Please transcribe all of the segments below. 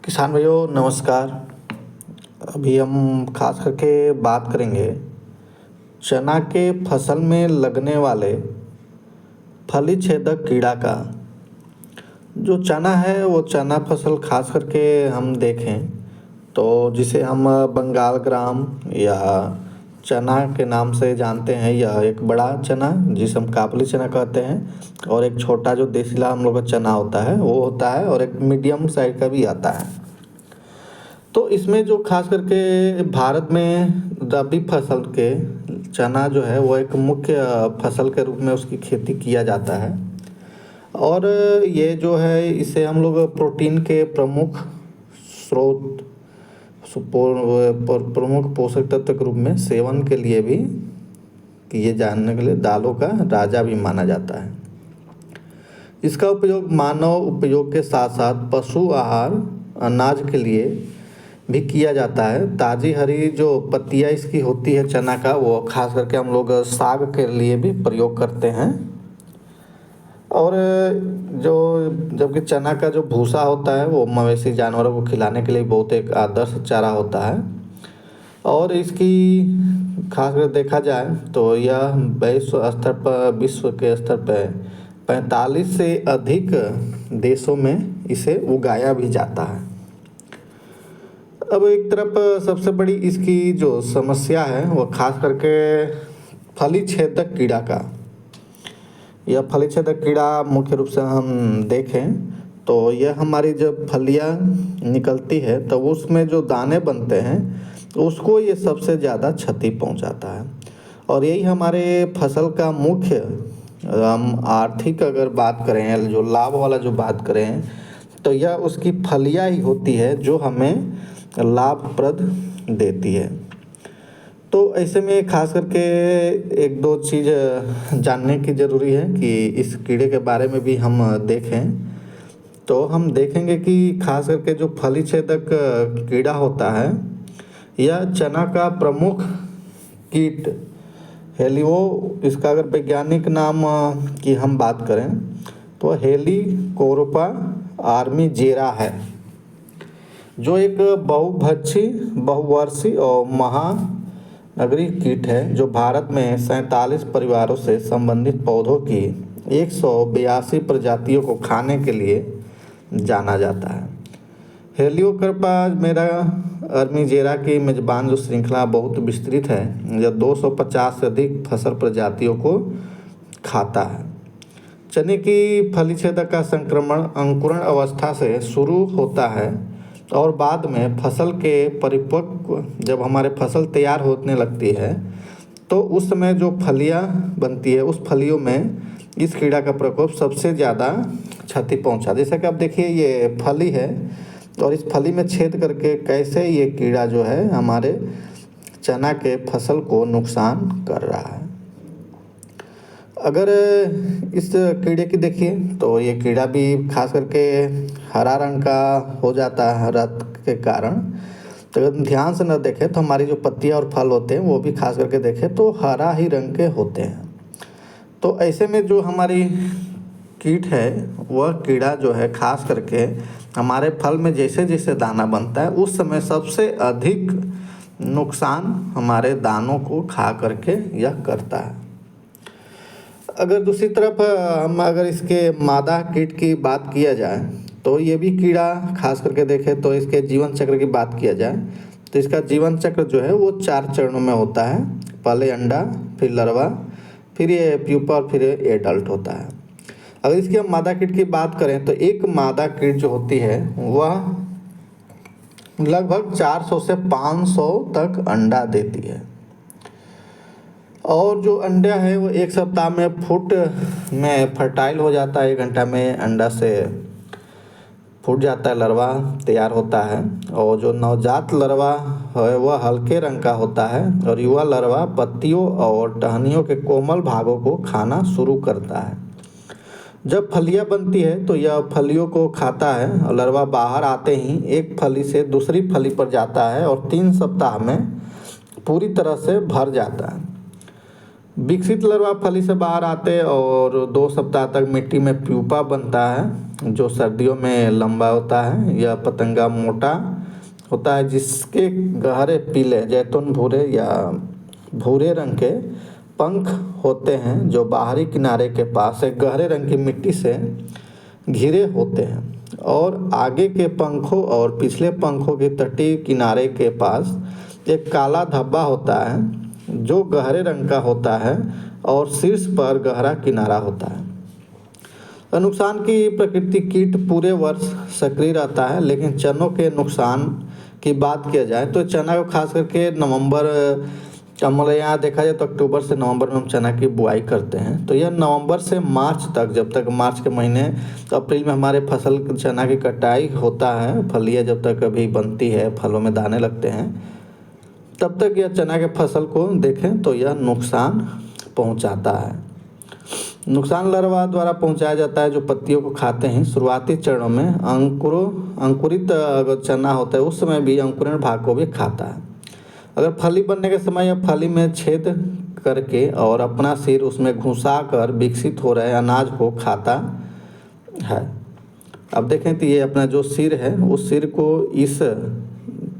किसान भाइयों नमस्कार। अभी हम खास करके बात करेंगे चना के फसल में लगने वाले फली छेदक कीड़ा का। जो चना है वो चना फसल खास करके हम देखें तो जिसे हम बंगाल ग्राम या चना के नाम से जानते हैं। यह एक बड़ा चना जिसे हम काबुली चना कहते हैं, और एक छोटा जो देसीला हम लोग का चना होता है वो होता है, और एक मीडियम साइज का भी आता है। तो इसमें जो खास करके भारत में रबी फसल के चना जो है वो एक मुख्य फसल के रूप में उसकी खेती किया जाता है। और ये जो है इसे हम लोग प्रोटीन के प्रमुख स्रोत प्रमुख पोषक तत्व के रूप में सेवन के लिए भी किए जाने के लिए दालों का राजा भी माना जाता है। इसका उपयोग मानव उपयोग के साथ साथ पशु आहार अनाज के लिए भी किया जाता है। ताज़ी हरी जो पत्तियाँ इसकी होती है चना का, वो खास करके हम लोग साग के लिए भी प्रयोग करते हैं। और जो जबकि चना का जो भूसा होता है वो मवेशी जानवरों को खिलाने के लिए बहुत एक आदर्श चारा होता है। और इसकी खास कर देखा जाए तो यह विश्व के स्तर पर 45 से अधिक देशों में इसे उगाया भी जाता है। अब एक तरफ सबसे बड़ी इसकी जो समस्या है वो खास करके फली छेदक कीड़ा का। यह फली छेदक कीड़ा मुख्य रूप से हम देखें तो यह हमारी जब फलियां निकलती है तो उसमें जो दाने बनते हैं उसको ये सबसे ज़्यादा क्षति पहुंचाता है। और यही हमारे फसल का मुख्य, हम आर्थिक अगर बात करें, जो लाभ वाला जो बात करें, तो यह उसकी फलियां ही होती है जो हमें लाभप्रद देती है। तो ऐसे में खास करके एक दो चीज़ जानने की ज़रूरी है कि इस कीड़े के बारे में भी हम देखें तो हम देखेंगे कि खास करके जो फली छेदक कीड़ा होता है यह चना का प्रमुख कीट हेलियो, इसका अगर वैज्ञानिक नाम की हम बात करें तो हेलिकोवर्पा आर्मीजेरा है, जो एक बहुभक्षी बहुवर्षीय और महानगरीय कीट है जो भारत में 47 परिवारों से संबंधित पौधों की 182 प्रजातियों को खाने के लिए जाना जाता है। हेलिकोवर्पा मेरा आर्मीजेरा की मेजबान जो श्रृंखला बहुत विस्तृत है, यह 250 से अधिक फसल प्रजातियों को खाता है। चने की फली छेदक का संक्रमण अंकुरण अवस्था से शुरू होता है और बाद में फसल के परिपक्व, जब हमारे फसल तैयार होने लगती है तो उस समय जो फलियां बनती है उस फलियों में इस कीड़ा का प्रकोप सबसे ज़्यादा क्षति पहुंचा। जैसा कि आप देखिए ये फली है और इस फली में छेद करके कैसे ये कीड़ा जो है हमारे चना के फसल को नुकसान कर रहा है। अगर इस कीड़े की देखिए तो ये कीड़ा भी खास करके हरा रंग का हो जाता है रत के कारण। तो अगर ध्यान से न देखें तो हमारी जो पत्तियां और फल होते हैं वो भी खास करके देखें तो हरा ही रंग के होते हैं। तो ऐसे में जो हमारी कीट है वह कीड़ा जो है खास करके हमारे फल में जैसे जैसे दाना बनता है उस समय सबसे अधिक नुकसान हमारे दानों को खा करके यह करता है। अगर दूसरी तरफ हम अगर इसके मादा कीट की बात किया जाए तो ये भी कीड़ा खास करके देखें तो इसके जीवन चक्र की बात किया जाए तो इसका जीवन चक्र जो है वो 4 चरणों में होता है। पहले अंडा, फिर larva, फिर ये प्यूपा और फिर ये एडल्ट होता है। अगर इसकी हम मादा कीट की बात करें तो एक मादा कीट जो होती है वह लगभग 400 से 500 तक अंडा देती है। और जो अंडा है वो एक सप्ताह में फुट में फर्टाइल हो जाता है। 1 घंटा में अंडा से फूट जाता है, larva तैयार होता है। और जो नवजात larva है वह हल्के रंग का होता है और युवा larva पत्तियों और टहनियों के कोमल भागों को खाना शुरू करता है। जब फलियां बनती है तो यह फलियों को खाता है और larva बाहर आते ही एक फली से दूसरी फली पर जाता है और 3 सप्ताह में पूरी तरह से भर जाता है। विकसित larva फली से बाहर आते और 2 सप्ताह तक मिट्टी में प्यूपा बनता है जो सर्दियों में लंबा होता है। यह पतंगा मोटा होता है जिसके गहरे पीले जैतून भूरे या भूरे रंग के पंख होते हैं जो बाहरी किनारे के पास एक गहरे रंग की मिट्टी से घिरे होते हैं और आगे के पंखों और पिछले पंखों के तटीय किनारे के पास एक काला धब्बा होता है जो गहरे रंग का होता है और शीर्ष पर गहरा किनारा होता है। नुकसान की प्रकृति कीट पूरे वर्ष सक्रिय रहता है, लेकिन चनों के नुकसान की बात किया जाए तो चना को खास करके नवंबर, मतलब यहाँ देखा जाए तो अक्टूबर से नवंबर में हम चना की बुआई करते हैं। तो यह नवंबर से मार्च तक, जब तक मार्च के महीने तो अप्रैल में हमारे फसल चना की कटाई होता है, फलियाँ जब तक अभी बनती है, फलों में दाने लगते हैं, तब तक यह चना के फसल को देखें तो यह नुकसान पहुंचाता है। नुकसान लार्वा द्वारा पहुंचाया जाता है जो पत्तियों को खाते हैं। शुरुआती चरणों में अंकुरित अगर चना होता है उस समय भी अंकुरण भाग को भी खाता है। अगर फली बनने के समय यह फली में छेद करके और अपना सिर उसमें घुसा कर विकसित हो रहे अनाज को खाता है। अब देखें तो ये अपना जो सिर है उस सिर को इस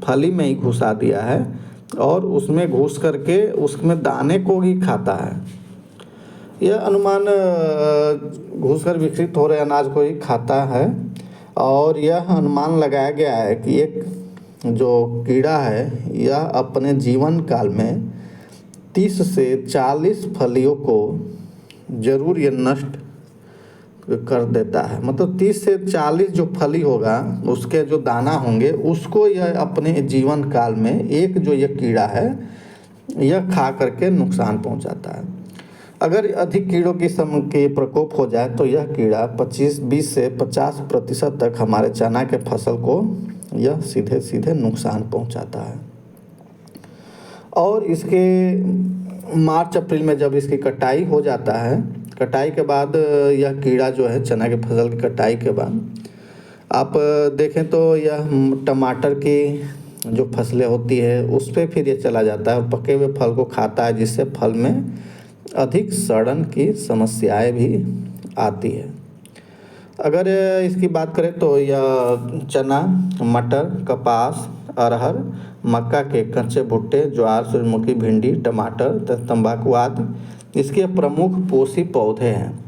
फली में ही घुसा दिया है और उसमें घुस करके उसमें दाने को ही खाता है। यह अनुमान घुसकर विकसित हो रहे अनाज को ही खाता है और यह अनुमान लगाया गया है कि एक जो कीड़ा है यह अपने जीवन काल में 30 से 40 फलियों को जरूर ये नष्ट कर देता है। मतलब 30 से 40 जो फली होगा उसके जो दाना होंगे उसको यह अपने जीवन काल में एक जो यह कीड़ा है यह खा करके नुकसान पहुंचाता है। अगर अधिक कीड़ों के प्रकोप हो जाए तो यह कीड़ा 20 से 50% तक हमारे चना के फसल को यह सीधे सीधे नुकसान पहुंचाता है। और इसके मार्च अप्रैल में जब इसकी कटाई हो जाता है, कटाई के बाद यह कीड़ा जो है चना के फसल की कटाई के बाद आप देखें तो यह टमाटर की जो फसलें होती है उस पर फिर ये चला जाता है और पके हुए फल को खाता है जिससे फल में अधिक सड़न की समस्याएं भी आती है। अगर इसकी बात करें तो यह चना, मटर, कपास, अरहर, मक्का के कच्चे भुट्टे, ज्वार, सूरजमुखी, भिंडी, टमाटर तथा तंबाकू आदि इसके प्रमुख पोषी पौधे हैं।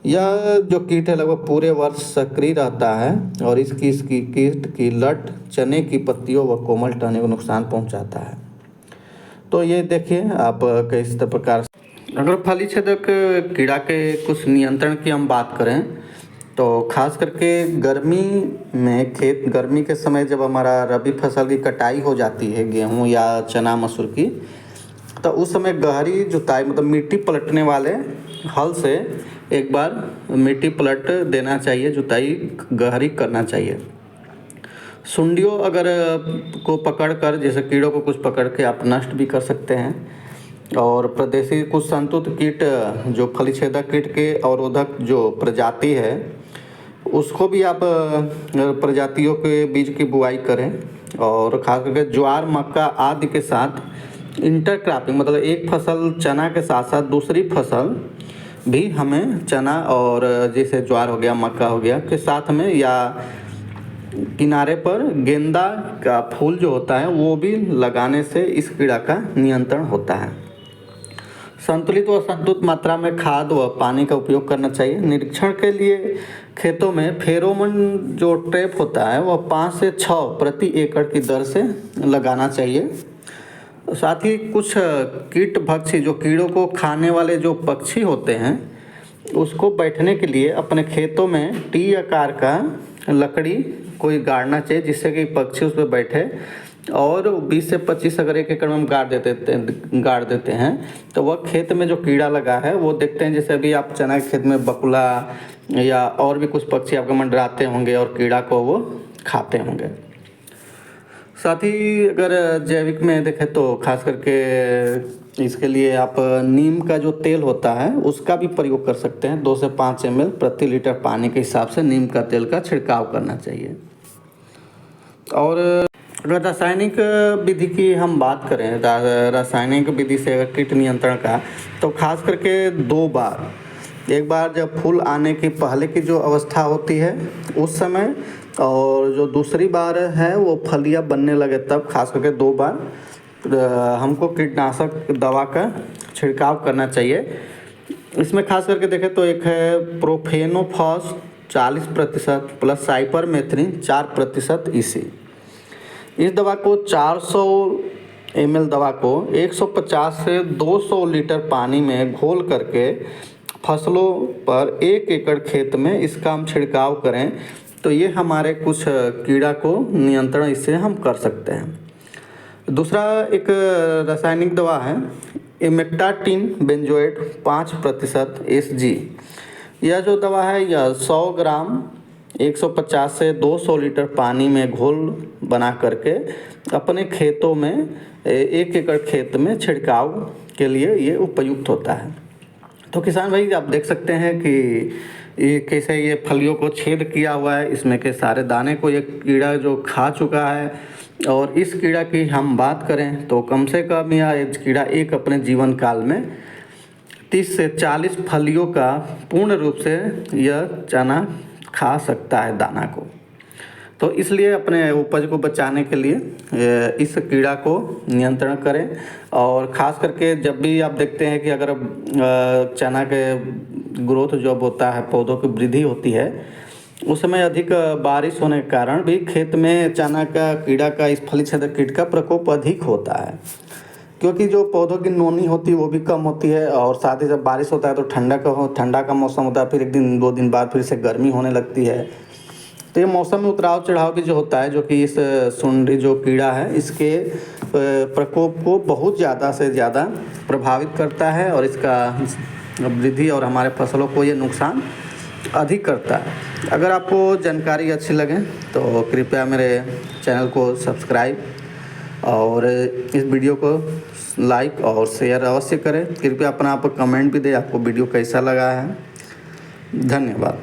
यह जो कीट है लगभग पूरे वर्ष सक्रिय रहता है और इसकी कीट की लट चने की पत्तियों व कोमल टहनी को नुकसान पहुंचाता है। तो ये देखिए आप किस प्रकार से अगर फली छेदक कीड़ा के कुछ नियंत्रण की हम बात करें तो खास करके गर्मी के समय जब हमारा रबी फसल की कटाई हो जाती है, गेहूं या चना मसूर की, तो उस समय गहरी जुताई मतलब मिट्टी पलटने वाले हल से एक बार मिट्टी पलट देना चाहिए, जुताई गहरी करना चाहिए। सुंडियों अगर को पकड़कर, जैसे कीड़ों को कुछ पकड़ के आप नष्ट भी कर सकते हैं। और प्रदेशी कुछ संतुलित कीट जो फली छेदक कीट के अवरोधक जो प्रजाति है उसको भी आप प्रजातियों के बीज की बुआई करें। और खास करके ज्वार, मक्का आदि के साथ इंटरक्रॉपिंग मतलब एक फसल चना के साथ साथ दूसरी फसल भी हमें चना और जैसे ज्वार हो गया, मक्का हो गया के साथ में या किनारे पर गेंदा का फूल जो होता है वो भी लगाने से इस कीड़ा का नियंत्रण होता है। संतुलित व संतुलित मात्रा में खाद व पानी का उपयोग करना चाहिए। निरीक्षण के लिए खेतों में फेरोमोन जो ट्रैप होता है वह 5 से 6 प्रति एकड़ की दर से लगाना चाहिए। साथ ही कुछ कीट भक्षी जो कीड़ों को खाने वाले जो पक्षी होते हैं उसको बैठने के लिए अपने खेतों में टी आकार का लकड़ी कोई गाड़ना चाहिए जिससे कि पक्षी उस पर बैठे। और 20 से 25 अगर एक एकड़ में हम गाड़ देते हैं तो वह खेत में जो कीड़ा लगा है वो देखते हैं, जैसे अभी आप चना के खेत में बकुला या और भी कुछ पक्षी आपके मंडराते होंगे और कीड़ा को वो खाते होंगे। साथ ही अगर जैविक में देखें तो खास करके इसके लिए आप नीम का जो तेल होता है उसका भी प्रयोग कर सकते हैं। 2 से 5 ml प्रति लीटर पानी के हिसाब से नीम का तेल का छिड़काव करना चाहिए। और अगर रासायनिक विधि की हम बात करें, रासायनिक विधि से अगर कीट नियंत्रण का, तो खास करके 2 बार एक बार जब फूल आने की पहले की जो अवस्था होती है उस समय, और जो दूसरी बार है वो फलियां बनने लगे तब, खास करके 2 बार हमको कीटनाशक दवा का छिड़काव करना चाहिए। इसमें खास करके देखें तो एक है प्रोफेनोफॉस 40% प्लस साइपरमेथ्रिन 4% EC। इस दवा को 400 ml दवा को 150 से 200 लीटर पानी में घोल करके फसलों पर 1 एकड़ खेत में इसका हम छिड़काव करें तो ये हमारे कुछ कीड़ा को नियंत्रण इससे हम कर सकते हैं। दूसरा एक रासायनिक दवा है इमेक्टाटिन बेंजोएट 5% SG। यह जो दवा है यह 100 ग्राम 150 से 200 लीटर पानी में घोल बना करके अपने खेतों में 1 एकड़ खेत में छिड़काव के लिए ये उपयुक्त होता है। तो किसान भाई आप देख सकते हैं कि ये कैसे ये फलियों को छेद किया हुआ है, इसमें के सारे दाने को ये कीड़ा जो खा चुका है। और इस कीड़ा की हम बात करें तो कम से कम यह कीड़ा एक अपने जीवन काल में 30 से 40 फलियों का पूर्ण रूप से यह चना खा सकता है दाना को। तो इसलिए अपने उपज को बचाने के लिए इस कीड़ा को नियंत्रण करें। और ख़ास करके जब भी आप देखते हैं कि अगर चना के ग्रोथ जब होता है, पौधों की वृद्धि होती है, उस समय अधिक बारिश होने के कारण भी खेत में चना का कीड़ा का इस फली छेदक कीट का प्रकोप अधिक होता है, क्योंकि जो पौधों की नोनी होती है वो भी कम होती है। और साथ ही जब बारिश होता है तो ठंडा का मौसम होता है, फिर 1 दिन 2 दिन बाद फिर से गर्मी होने लगती है। तो ये मौसम में उतराव चढ़ाव भी जो होता है, जो कि इस सुंडी जो कीड़ा है इसके प्रकोप को बहुत ज़्यादा से ज़्यादा प्रभावित करता है और इसका वृद्धि और हमारे फसलों को ये नुकसान अधिक करता है। अगर आपको जानकारी अच्छी लगे तो कृपया मेरे चैनल को सब्सक्राइब और इस वीडियो को लाइक और शेयर अवश्य करें। कृपया अपना आप कमेंट भी दें, आपको वीडियो कैसा लगा है। धन्यवाद।